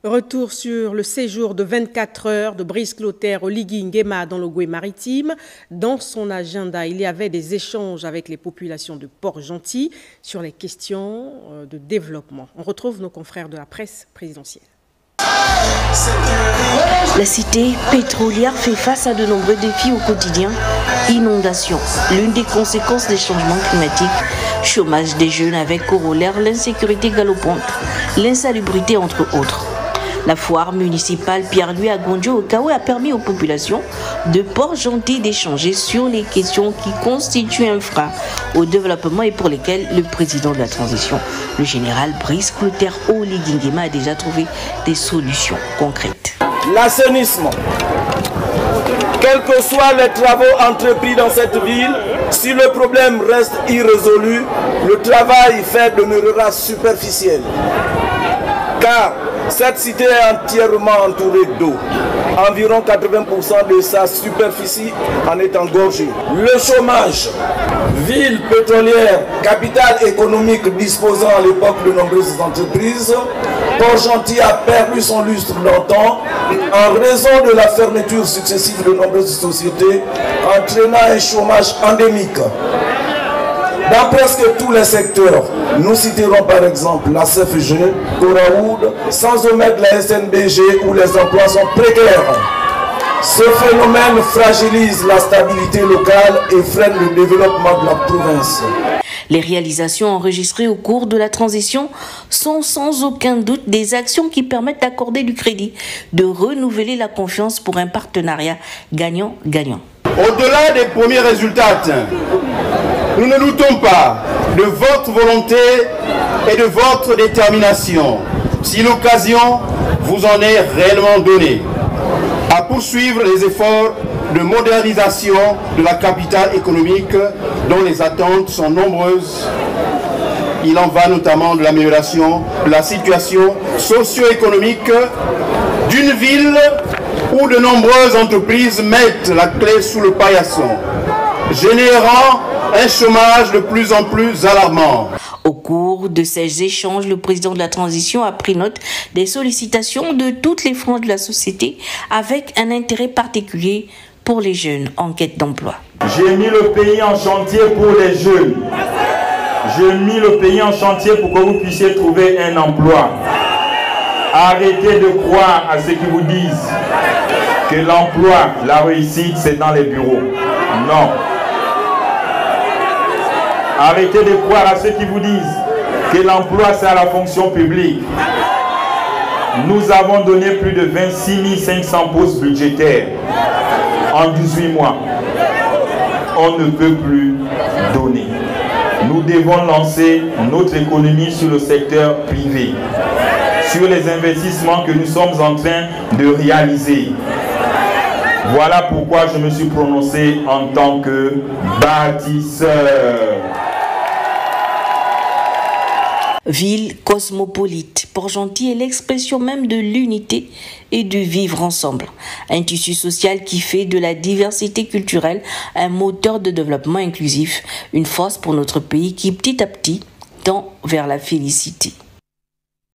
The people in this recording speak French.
Retour sur le séjour de 24 heures de Brice Clotaire au Ligui Nguema dans le Gué-Maritime. Dans son agenda, il y avait des échanges avec les populations de Port-Gentil sur les questions de développement. On retrouve nos confrères de la presse présidentielle. La cité pétrolière fait face à de nombreux défis au quotidien. Inondations, l'une des conséquences des changements climatiques, chômage des jeunes avec corollaire l'insécurité galopante, l'insalubrité entre autres. La foire municipale Pierre-Louis à Gondjo au Kaoué a permis aux populations de Port-Gentil d'échanger sur les questions qui constituent un frein au développement et pour lesquelles le président de la transition, le général Brice Clotaire au Ligui Nguema, a déjà trouvé des solutions concrètes. L'assainissement. Quels que soient les travaux entrepris dans cette ville, si le problème reste irrésolu, le travail fait demeurera superficiel. Car cette cité est entièrement entourée d'eau. Environ 80% de sa superficie en est engorgée. Le chômage, ville pétrolière, capitale économique disposant à l'époque de nombreuses entreprises, Port-Gentil a perdu son lustre longtemps en raison de la fermeture successive de nombreuses sociétés, entraînant un chômage endémique. Dans presque tous les secteurs, nous citerons par exemple la CFG, Coraoud, sans omettre la SNBG où les emplois sont précaires. Ce phénomène fragilise la stabilité locale et freine le développement de la province. Les réalisations enregistrées au cours de la transition sont sans aucun doute des actions qui permettent d'accorder du crédit, de renouveler la confiance pour un partenariat gagnant-gagnant. Au-delà des premiers résultats, nous ne doutons pas de votre volonté et de votre détermination, si l'occasion vous en est réellement donnée, à poursuivre les efforts de modernisation de la capitale économique dont les attentes sont nombreuses. Il en va notamment de l'amélioration de la situation socio-économique d'une ville où de nombreuses entreprises mettent la clé sous le paillasson, générant un chômage de plus en plus alarmant. Au cours de ces échanges, le président de la transition a pris note des sollicitations de toutes les franges de la société avec un intérêt particulier pour les jeunes en quête d'emploi. J'ai mis le pays en chantier pour les jeunes. J'ai mis le pays en chantier pour que vous puissiez trouver un emploi. Arrêtez de croire à ceux qui vous disent que l'emploi, la réussite, c'est dans les bureaux. Non. Arrêtez de croire à ceux qui vous disent que l'emploi, c'est à la fonction publique. Nous avons donné plus de 26 500 postes budgétaires en 18 mois. On ne peut plus donner. Nous devons lancer notre économie sur le secteur privé, sur les investissements que nous sommes en train de réaliser. Voilà pourquoi je me suis prononcé en tant que bâtisseur. Ville cosmopolite, Port-Gentil est l'expression même de l'unité et du vivre ensemble. Un tissu social qui fait de la diversité culturelle un moteur de développement inclusif, une force pour notre pays qui petit à petit tend vers la félicité.